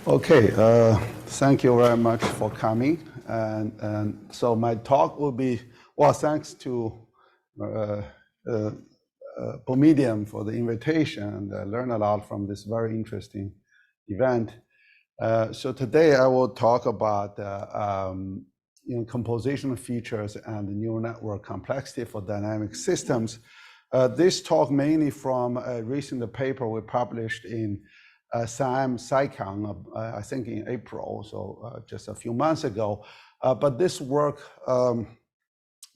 Okay, thank you very much for coming. And so my talk will be, well, thanks to Pomedium for the invitation, and I learned a lot from this very interesting event. So today I will talk about compositional features and the neural network complexity for dynamic systems. This talk mainly from a recent paper we published in Kang, I think in April, so just a few months ago. But this work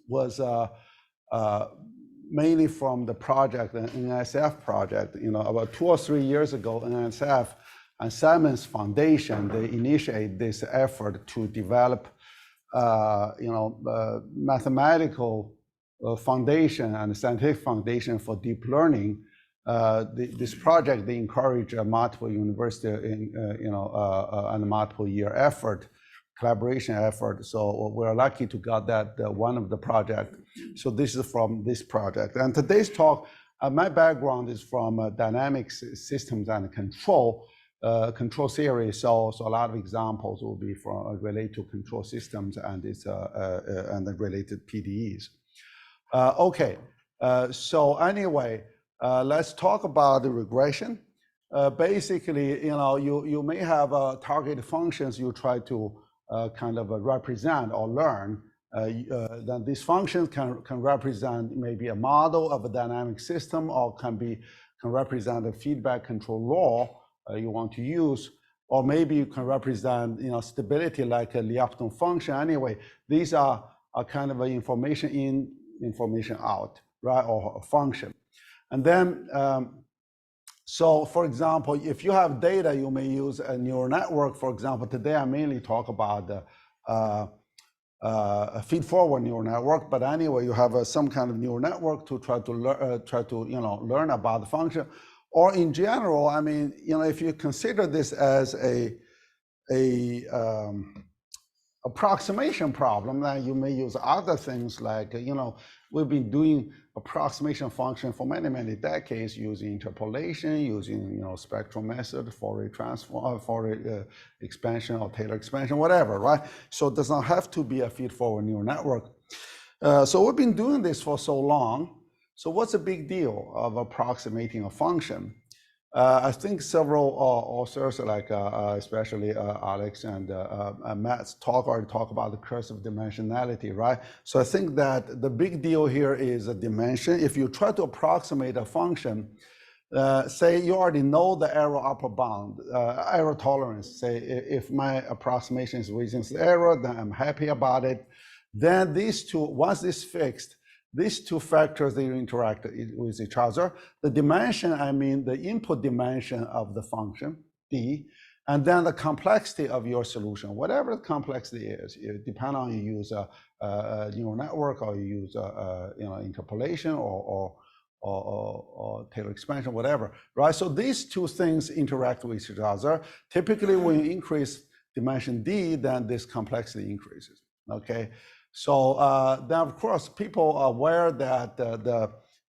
was mainly from the project, the NSF project. About 2 or 3 years ago, NSF and Simon's Foundation, they initiated this effort to develop, mathematical foundation and scientific foundation for deep learning. This project, they encourage multiple university and multiple year effort, collaboration effort. So we're lucky to got that one of the project. So this is from this project. And today's talk, my background is from dynamics systems and control theory. So a lot of examples will be from related to control systems and its and the related PDEs. Okay, so anyway. Let's talk about the regression. Basically, you may have target functions you try to kind of represent or learn. Then these functions can represent maybe a model of a dynamic system, or can represent a feedback control law you want to use, or maybe you can represent stability like a Lyapunov function. Anyway, these are kind of information in, information out, right, or a function. And then, so for example, if you have data, you may use a neural network. For example, today I mainly talk about a feed-forward neural network. But anyway, you have some kind of neural network to try to learn about the function. Or in general, I mean, if you consider this as a approximation problem, then you may use other things like, we've been doing approximation function for many, many decades using interpolation, using, spectral method, Fourier transform, Fourier expansion or Taylor expansion, whatever, right? So it does not have to be a feed-forward neural network. So we've been doing this for so long. So what's the big deal of approximating a function? I think several authors, like especially Alex and Matt, already talk about the cursive dimensionality, right? So I think that the big deal here is a dimension. If you try to approximate a function, say you already know the error upper bound, error tolerance. Say if my approximation is within the error, then I'm happy about it. Then these two, once this fixed, these two factors, they interact with each other. The dimension, I mean the input dimension of the function, D, and then the complexity of your solution, whatever the complexity is, depending on you use a neural network or you use interpolation or Taylor expansion, whatever, right? So these two things interact with each other. Typically, when you increase dimension D, then this complexity increases, okay? So then, of course, people are aware that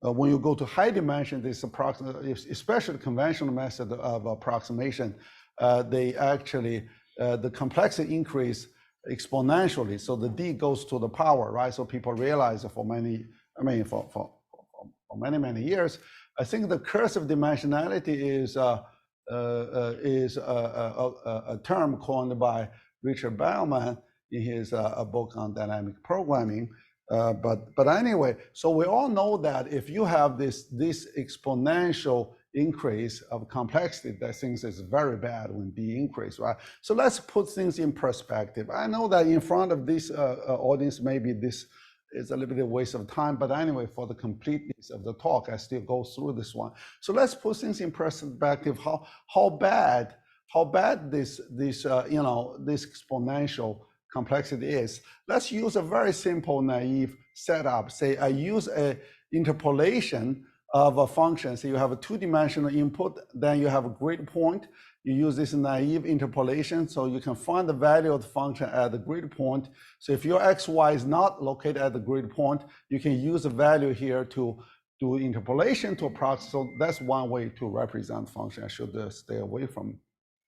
when you go to high dimension, this especially conventional method of approximation, they actually, the complexity increase exponentially. So the D goes to the power, right? So people realize for many, for many years, I think the cursive dimensionality is a term coined by Richard Bellman in his book on dynamic programming. But anyway, so we all know that if you have this exponential increase of complexity, that things is very bad when D increase, right? So let's put things in perspective. I know that in front of this audience, maybe this is a little bit of a waste of time, but anyway, for the completeness of the talk, I still go through this one. So let's put things in perspective. How bad this exponential complexity is. Let's use a very simple naive setup. Say I use a interpolation of a function. So you have a two-dimensional input, then you have a grid point. You use this naive interpolation, so you can find the value of the function at the grid point. So if your xy is not located at the grid point, you can use the value here to do interpolation to approximate. So that's one way to represent function. I should stay away from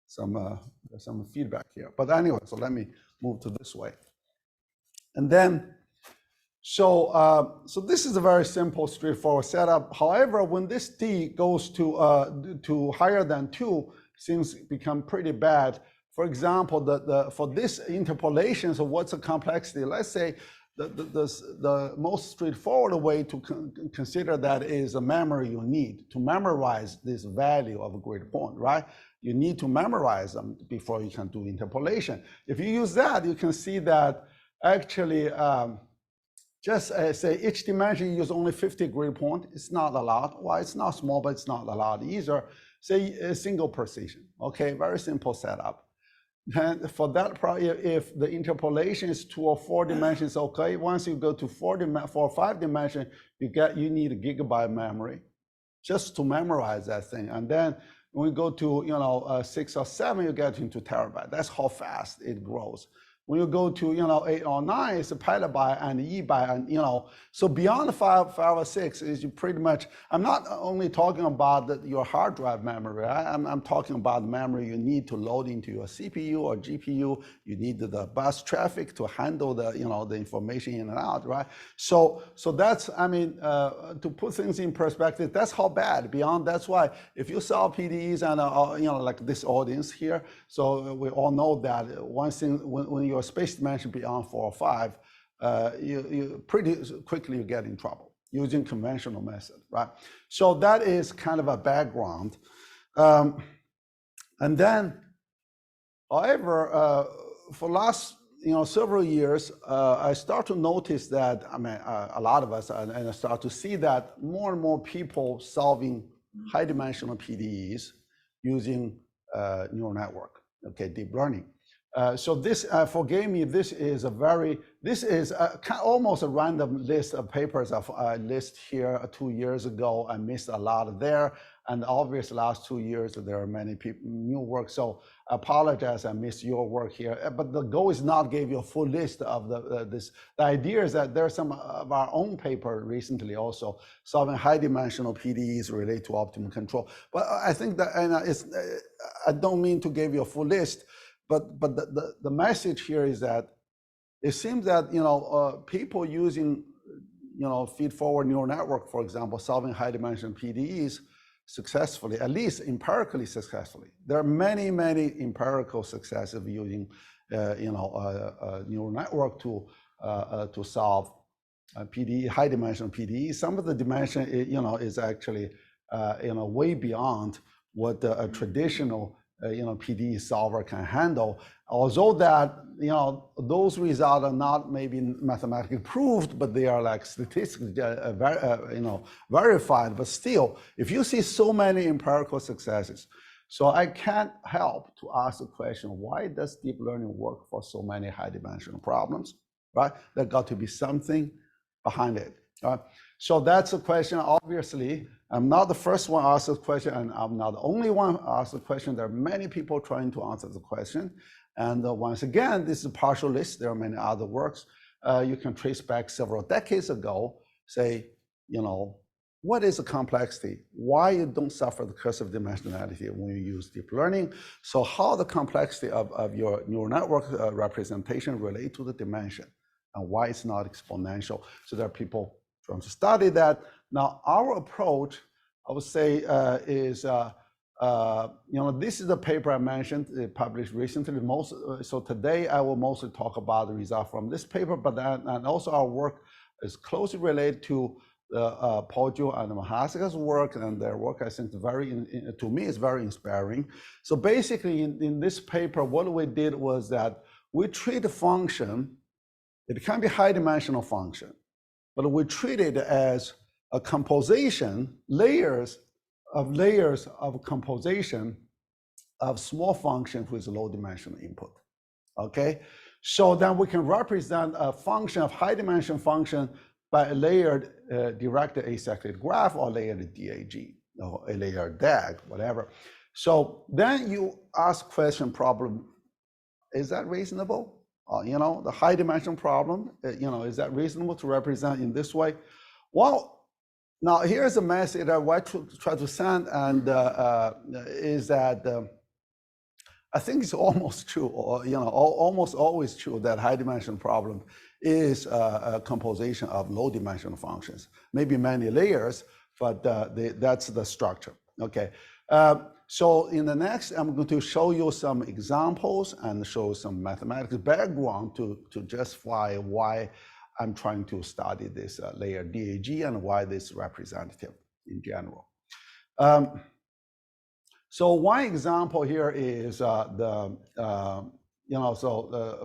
some some feedback here. But anyway, so let me move to this way. And then, so this is a very simple, straightforward setup. However, when this d goes to higher than 2, things become pretty bad. For example, for this interpolation, so what's the complexity? Let's say the most straightforward way to consider that is the memory you need to memorize this value of a grid point, right? You need to memorize them before you can do interpolation. If you use that, you can see that actually, just say each dimension you use only 50 grid point. It's not a lot. Well, it's not small, but it's not a lot either. Say a single precision. Okay, very simple setup. And for that, if the interpolation is 2 or 4 dimensions, okay. Once you go to 4 or 5 dimension, you need a gigabyte memory just to memorize that thing. And then when we go to 6 or 7, you get into terabyte. That's how fast it grows. When you go to 8 or 9, it's a petabyte and e-byte, and so beyond 5 or 6 is you pretty much. I'm not only talking about your hard drive memory. Right? I'm talking about memory you need to load into your CPU or GPU. You need the bus traffic to handle the the information in and out, right? So that's to put things in perspective. That's how bad. Beyond that's why if you saw PDEs and like this audience here, so we all know that one thing when your space dimension beyond 4 or 5, you pretty quickly you get in trouble using conventional method, right? So that is kind of a background. And then, however, for last several years, I start to notice that a lot of us and I start to see that more and more people solving high-dimensional PDEs using neural network, okay, deep learning. So this, forgive me, this is almost a random list of papers I list here 2 years ago. I missed a lot there, and obviously last 2 years there are many people, new work. So I apologize, I missed your work here. But the goal is not give you a full list of this. The idea is that there's some of our own paper recently also solving high-dimensional PDEs related to optimal control. But I think that, and I don't mean to give you a full list. But the message here is that it seems that people using feed-forward neural network, for example, solving high-dimensional PDEs successfully, at least empirically successfully. There are many empirical successes of using neural network to solve PDE, high-dimensional PDE. Some of the dimension is actually way beyond what a traditional PDE solver can handle. Although that those results are not maybe mathematically proved, but they are like statistically verified. But still, if you see so many empirical successes, so I can't help to ask the question: why does deep learning work for so many high-dimensional problems? Right? There got to be something behind it. Right? So that's a question. Obviously, I'm not the first one to ask the question, and I'm not the only one to ask the question. There are many people trying to answer the question. And once again, this is a partial list. There are many other works. You can trace back several decades ago, say, what is the complexity? Why you don't suffer the curse of dimensionality when you use deep learning? So how the complexity of your neural network representation relate to the dimension, and why it's not exponential? So there are people trying to study that. Now, our approach, I would say, is, this is the paper I mentioned, published recently. So today I will mostly talk about the result from this paper, but and also our work is closely related to Paul Zhou and Mahasika's work, and their work, I think, to me, is very inspiring. So basically, in this paper, what we did was that we treat a function. It can be high-dimensional function, but we treat it as a composition, layers of composition of small functions with low-dimensional input. Okay, so then we can represent a function of high-dimensional function by a layered directed acyclic graph or layered DAG, or a layered DAG, whatever. So then you ask question problem: is that reasonable? The high-dimensional problem, is that reasonable to represent in this way? Well, now here's a message I try to send, and is that I think it's almost true, or almost always true that high dimensional problem is a composition of low dimensional functions. Maybe many layers, but that's the structure. Okay. So in the next, I'm going to show you some examples and show some mathematical background to justify why I'm trying to study this layer DAG and why this is representative in general. So one example here is the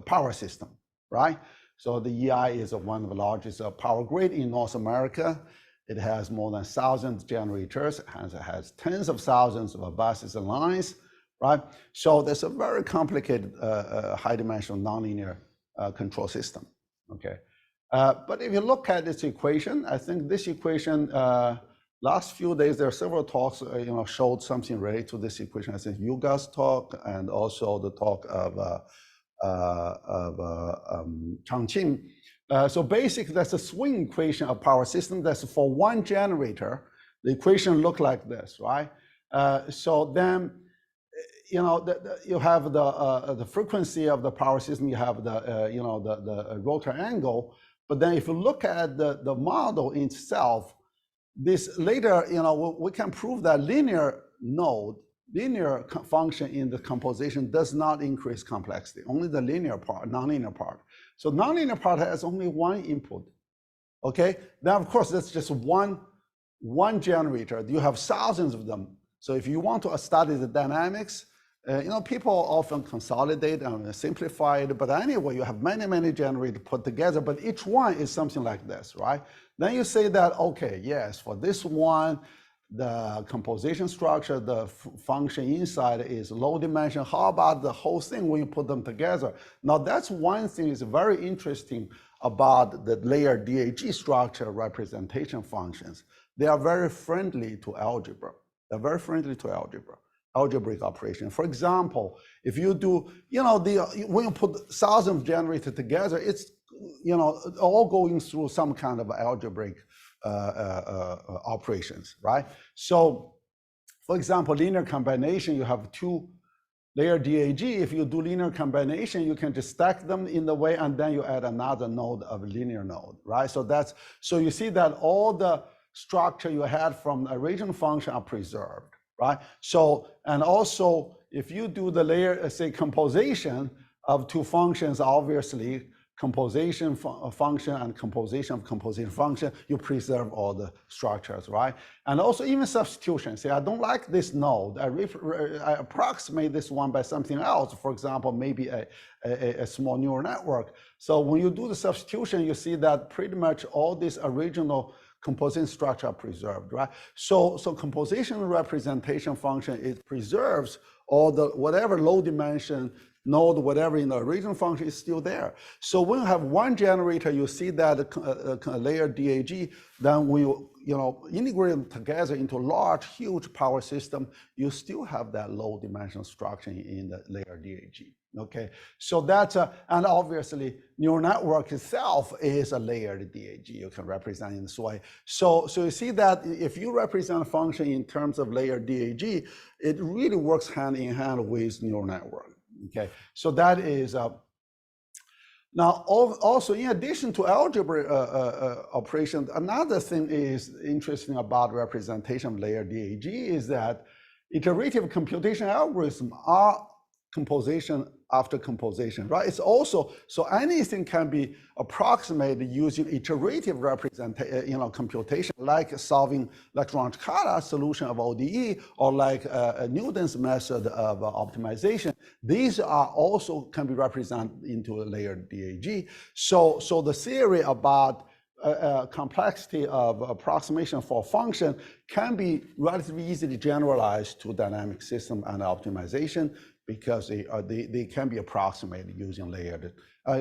power system, right? So the EI is one of the largest power grid in North America. It has more than 1,000 generators, and it has tens of thousands of buses and lines, right? So there's a very complicated high-dimensional nonlinear control system, okay? But if you look at this equation, I think this equation, last few days, there are several talks, showed something related to this equation. I think Yuga's talk and also the talk of Changqing. So basically, that's a swing equation of power system. That's for one generator. The equation look like this, right? So then, you have the frequency of the power system. You have the rotor angle. But then, if you look at the model itself, this later, we can prove that linear function in the composition does not increase complexity. Only the linear part, nonlinear part. So nonlinear part has only one input, okay? Now, of course, that's just one generator. You have thousands of them. So if you want to study the dynamics, people often consolidate and simplify it. But anyway, you have many generators put together, but each one is something like this, right? Then you say that, okay, yes, for this one, the composition structure, the function inside is low dimension. How about the whole thing when you put them together? Now, that's one thing is very interesting about the layer DAG structure representation functions. They are very friendly to algebra. They're very friendly to algebraic operation. For example, if you do, when you put thousands of generators together, it's, all going through some kind of algebraic operations, right? So, for example, linear combination, you have two layer DAG. If you do linear combination, you can just stack them in the way, and then you add another node of linear node, right? So you see that all the structure you had from the original function are preserved, right? So, and also, if you do the layer, say, composition of two functions, obviously, composition function and composition of composition function, you preserve all the structures, right? And also even substitution. Say, I don't like this node. I approximate this one by something else. For example, maybe a small neural network. So when you do the substitution, you see that pretty much all these original composition structure are preserved, right? So composition representation function, it preserves all the whatever low dimension node, whatever in the original function is still there. So when you have one generator, you see that layer DAG, then when you integrate them together into a large, huge power system, you still have that low dimensional structure in the layer DAG. Okay, so that's and obviously neural network itself is a layered DAG. You can represent in this way. So you see that if you represent a function in terms of layered DAG, it really works hand in hand with neural network. Okay, so that is now also in addition to algebra operations, another thing is interesting about representation of layer DAG is that iterative computation algorithms are composition after composition, right? It's also, so anything can be approximated using iterative representation, computation, like solving Lagrange-Kala solution of ODE, or like Newton's method of optimization. These are also can be represented into a layered DAG. So the theory about complexity of approximation for a function can be relatively easily generalized to dynamic system and optimization, because they can be approximated using layered,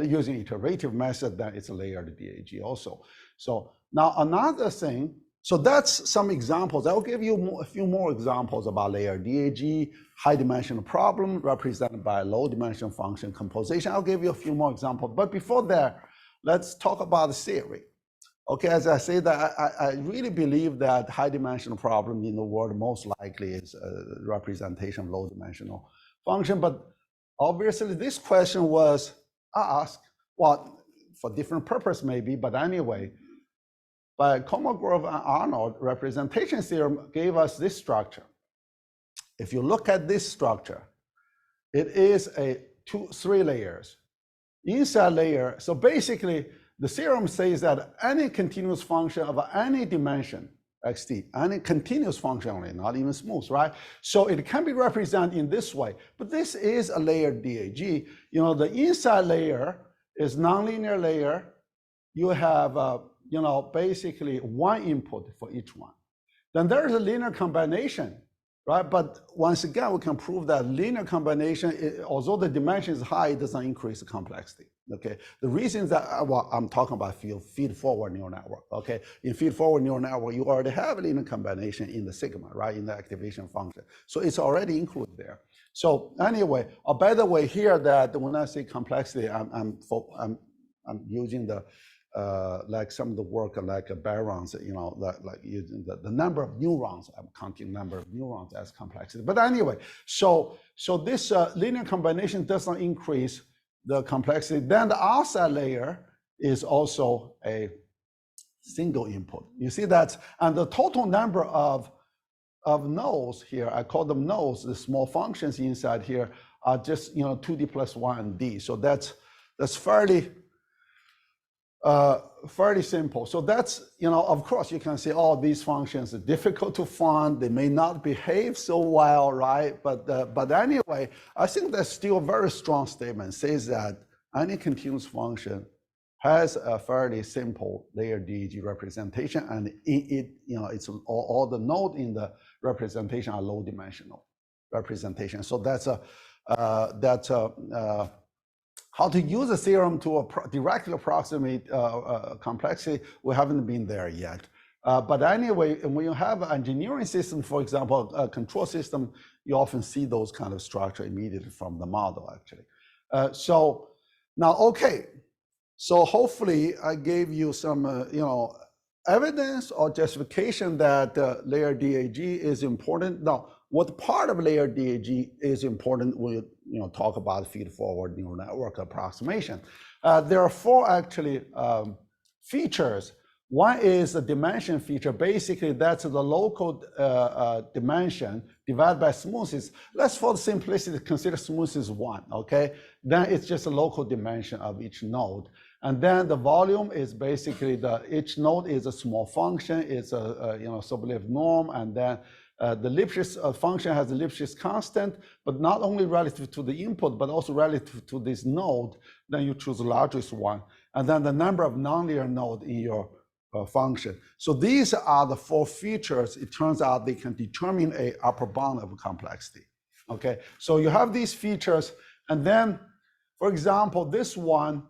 using iterative method, then it's a layered DAG also. So now another thing, so that's some examples. I'll give you a few more examples about layered DAG, high dimensional problem represented by a low dimensional function composition. I'll give you a few more examples, but before that, let's talk about the theory. Okay, as I say that, I really believe that high dimensional problem in the world most likely is a representation of low dimensional function, but obviously this question was asked, well, for different purpose maybe, but anyway, by Kolmogorov and Arnold, representation theorem gave us this structure. If you look at this structure, it is a 3 layers. Inside layer, so basically the theorem says that any continuous function of any dimension, xt, any continuous function only, not even smooth, right? So it can be represented in this way, but this is a layered DAG. You know, the inside layer is nonlinear layer. You have, you know, basically one input for each one. Then there is a linear combination, right? But once again, we can prove that linear combination, although the dimension is high, it doesn't increase the complexity. Okay, the reason is that, well, I'm talking about feed-forward neural network. Okay, in feed-forward neural network, you already have a linear combination in the sigma, right, in the activation function. So it's already included there. So anyway, by the way, here that when I say complexity, I'm using the like some of the work like barons, you know, like using the number of neurons. I'm counting number of neurons as complexity. But anyway, so this linear combination does not increase the complexity. Then the outside layer is also a single input. You see that, and the total number of nodes here, I call them nodes, the small functions inside here are just, you know, 2D plus 1 and d. So that's fairly simple. So that's, you know, of course you can say, oh, these functions are difficult to find, they may not behave so well, right? But anyway, I think that's still a very strong statement. It says that any continuous function has a fairly simple layered DAG representation, and it you know, it's all the nodes in the representation are low dimensional representation. So that's how to use the theorem to directly approximate complexity, we haven't been there yet. But anyway, when you have an engineering system, for example, a control system, you often see those kind of structure immediately from the model, actually. So now, okay, so hopefully I gave you some, you know, evidence or justification that layered DAG is important. Now, what part of layered DAG is important? We'll, you know, talk about feed-forward neural network approximation. There are 4 actually features. One is the dimension feature. Basically, that's the local dimension divided by smoothness. Let's, for simplicity, consider smoothness 1. Okay, then it's just a local dimension of each node. And then the volume is basically each node is a small function. It's a you know, Sobolev norm, and then the Lipschitz function has a Lipschitz constant, but not only relative to the input, but also relative to this node. Then you choose the largest one, and then the number of nonlinear nodes in your function. So these are the 4 features. It turns out they can determine a upper bound of complexity. Okay, so you have these features, and then, for example, this one,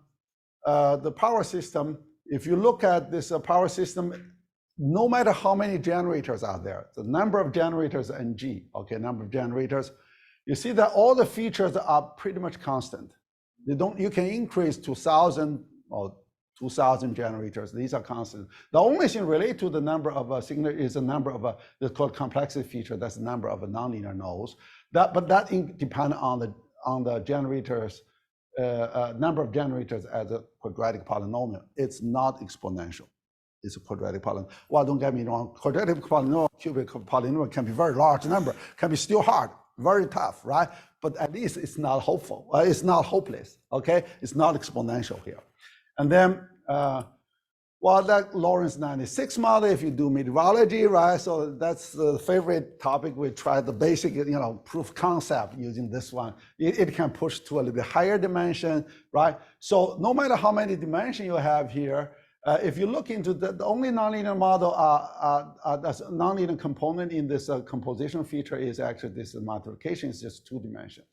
the power system. If you look at this power system, no matter how many generators are there, the number of generators Ng, okay, number of generators, you see that all the features are pretty much constant. They don't, you can increase to 1,000 or 2,000 generators. These are constant. The only thing related to the number of signal is the number of it's called complexity feature. That's the number of nonlinear nodes. But that depends on the generators, number of generators as a quadratic polynomial. It's not exponential. It's a quadratic polynomial. Well, don't get me wrong. Quadratic polynomial, cubic polynomial can be very large number, can be still hard, very tough, right? But at least it's not hopeful. It's not hopeless. Okay, it's not exponential here. And then, well, that Lawrence 96 model, if you do meteorology, right? So that's the favorite topic. We try the basic, you know, proof concept using this one. It can push to a little bit higher dimension, right? So no matter how many dimensions you have here, if you look into the only nonlinear model, that's nonlinear component in this composition feature is actually this multiplication is just 2 dimension.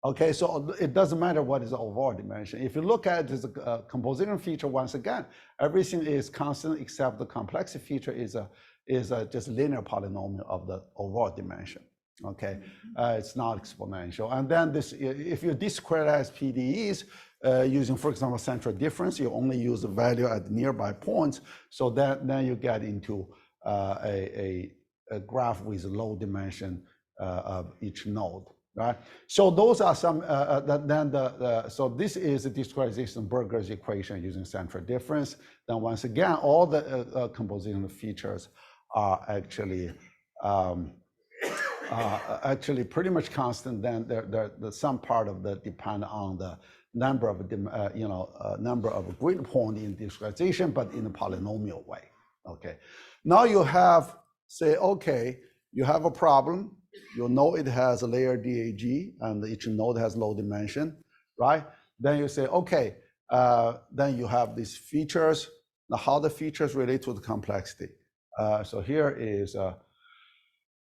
Okay, so it doesn't matter what is the overall dimension. If you look at this composition feature, once again, everything is constant except the complexity feature is just linear polynomial of the overall dimension. Okay, it's not exponential. And then this, if you discretize PDEs using, for example, central difference, you only use the value at nearby points. So then you get into a graph with low dimension of each node. right? So those are some, so this is the discretization of Berger's equation using central difference. Then once again, all the compositional features are actually pretty much constant. Then some part of the depend on the number of number of grid point in discretization, but in a polynomial way. Okay, now you have say, okay, you have a problem. You know it has a layer DAG, and each node has low dimension, right? Then you say, okay, then you have these features. Now, how the features relate to the complexity? So here is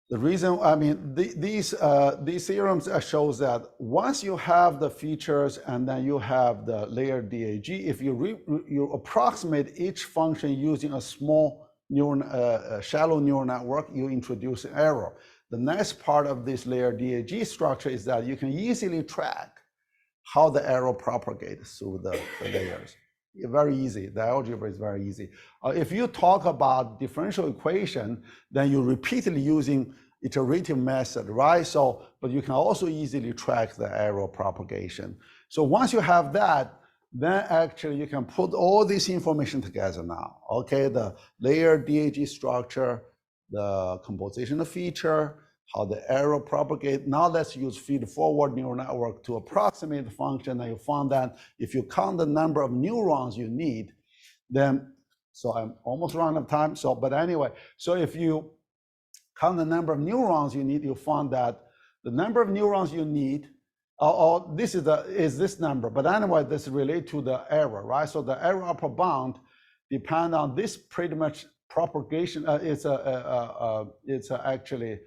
the reason. I mean, these theorems shows that once you have the features and then you have the layer DAG, if you approximate each function using a small shallow neural network, you introduce an error. The next part of this layer DAG structure is that you can easily track how the error propagates through the layers. Very easy. The algebra is very easy. If you talk about differential equation, then you're repeatedly using iterative method, right? So, but you can also easily track the error propagation. So once you have that, then actually you can put all this information together now. Okay, the layer DAG structure, the compositional feature, how the error propagate. Now let's use feed-forward neural network to approximate the function, and you found that if you count the number of neurons you need, then, so I'm almost running out of time, so, but anyway, so if you count the number of neurons you need, you find that the number of neurons you need, this is this number, but anyway, this relates to the error, right? So the error upper bound depend on this pretty much propagation. It's actually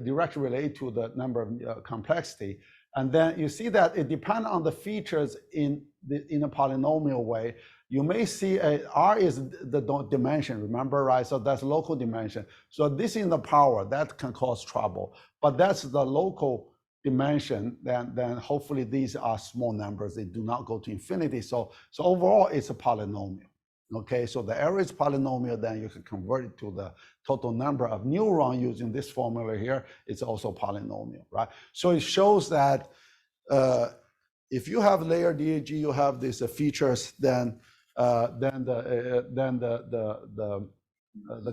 directly related to the number of complexity, and then you see that it depends on the features in a polynomial way. You may see R is the dimension, remember, right? So that's local dimension. So this is the power that can cause trouble, but that's the local dimension. Then hopefully these are small numbers. They do not go to infinity. So overall, it's a polynomial. Okay, so the error is polynomial, then you can convert it to the total number of neurons using this formula here. It's also polynomial, right? So it shows that if you have layer DAG, you have these features, then the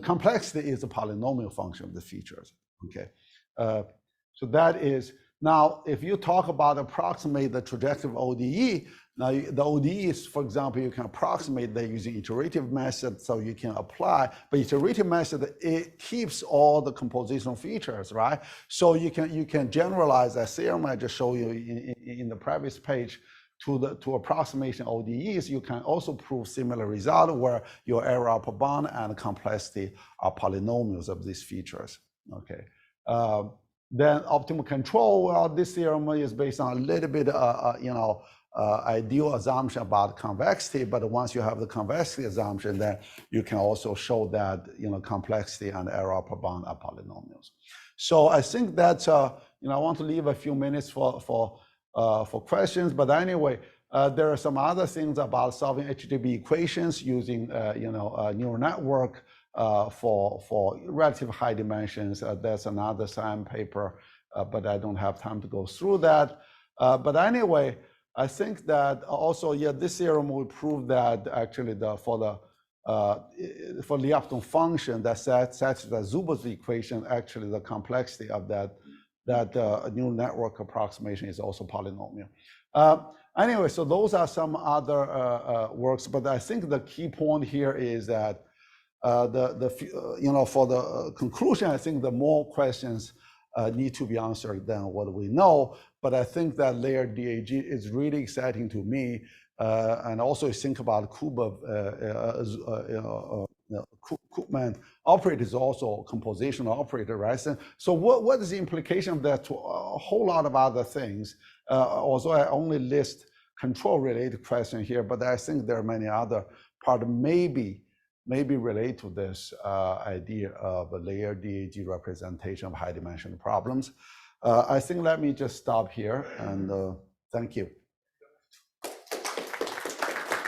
complexity is a polynomial function of the features. Okay, so that is, now if you talk about approximate the trajective ODE, now the ODE is, for example, you can approximate that using iterative method, so you can apply, but iterative method, it keeps all the compositional features, right? So you can generalize that theorem I just showed you in the previous page to approximation ODEs. You can also prove similar result where your error upper bound and complexity are polynomials of these features. Okay. Then optimal control, well, this theorem is based on a little bit, ideal assumption about convexity, but once you have the convexity assumption, then you can also show that, complexity and error upper bound are polynomials. So I think that, I want to leave a few minutes for questions, but anyway, there are some other things about solving HDB equations using, neural network for relative high dimensions. There's another SAM paper, but I don't have time to go through that. But anyway, I think that also, this theorem will prove that actually for Lyapunov function that satisfies Zuboff's equation, actually the complexity of that neural network approximation is also polynomial. Anyway, so those are some other works, but I think the key point here is that for the conclusion, I think the more questions need to be answered than what we know. But I think that layer DAG is really exciting to me, and also think about Koopman operator is also a compositional operator, right? So what is the implication of that to a whole lot of other things? Also, I only list control-related question here, but I think there are many other part maybe relate to this idea of a layer DAG representation of high-dimensional problems. I think let me just stop here, and thank you.